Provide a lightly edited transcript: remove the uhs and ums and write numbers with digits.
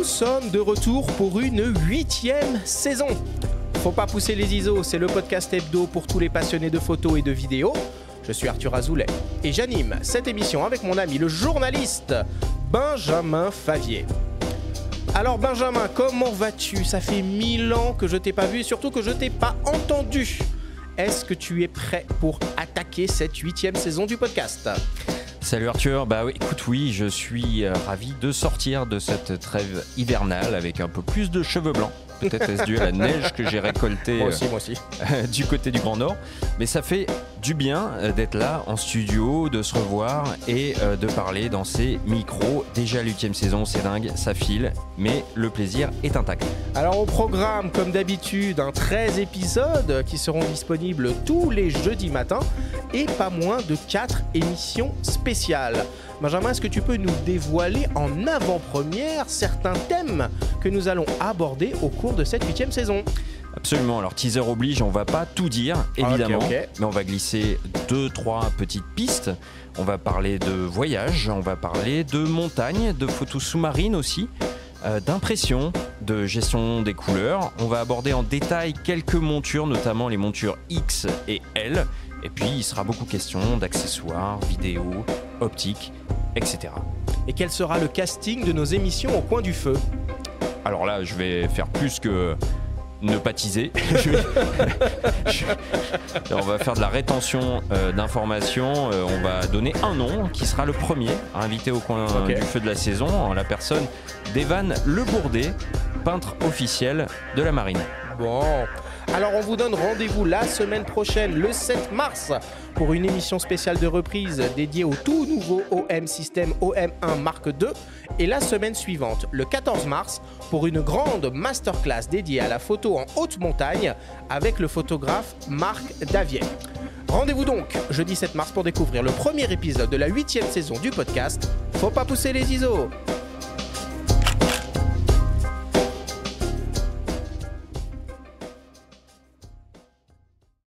sommes de retour pour une 8e saison. Faut pas pousser les ISO, c'est le podcast hebdo pour tous les passionnés de photos et de vidéos. Je suis Arthur Azoulay et j'anime cette émission avec mon ami le journaliste Benjamin Favier. Alors Benjamin, comment vas-tu? Ça fait 1000 ans que je t'ai pas vu et surtout que je t'ai pas entendu. Est-ce que tu es prêt pour attaquer cette 8e saison du podcast? Salut Arthur, écoute oui, je suis ravi de sortir de cette trêve hivernale avec un peu plus de cheveux blancs. Peut-être est-ce dû à la neige que j'ai récoltée moi aussi. Du côté du Grand Nord. Mais ça fait du bien d'être là en studio, de se revoir et de parler dans ces micros. Déjà 8e saison, c'est dingue, ça file, mais le plaisir est intact. Alors au programme, comme d'habitude, 13 épisodes qui seront disponibles tous les jeudis matins et pas moins de 4 émissions spéciales. Benjamin, est-ce que tu peux nous dévoiler en avant-première certains thèmes que nous allons aborder au cours de cette 8e saison? Absolument, alors teaser oblige, on va pas tout dire évidemment, Okay. Mais on va glisser 2-3 petites pistes. On va parler de voyage, on va parler de montagne, de photos sous-marines aussi, d'impression, de gestion des couleurs. On va aborder en détail quelques montures, notamment les montures X et L. Et puis il sera beaucoup question d'accessoires, vidéos, optiques, etc. Et quel sera le casting de nos émissions au coin du feu? Alors là, je vais faire plus que ne pas teaser. On va faire de la rétention d'informations. On va donner un nom qui sera le premier à inviter au coin du feu de la saison, en la personne d'Evan Le Bourdet, peintre officiel de la marine. Bon, alors on vous donne rendez-vous la semaine prochaine, le 7 mars, pour une émission spéciale de reprise dédiée au tout nouveau OM System OM1 Mark II. Et la semaine suivante, le 14 mars, pour une grande masterclass dédiée à la photo en haute montagne avec le photographe Marc Davier. Rendez-vous donc jeudi 7 mars pour découvrir le premier épisode de la 8e saison du podcast Faut pas pousser les ISO.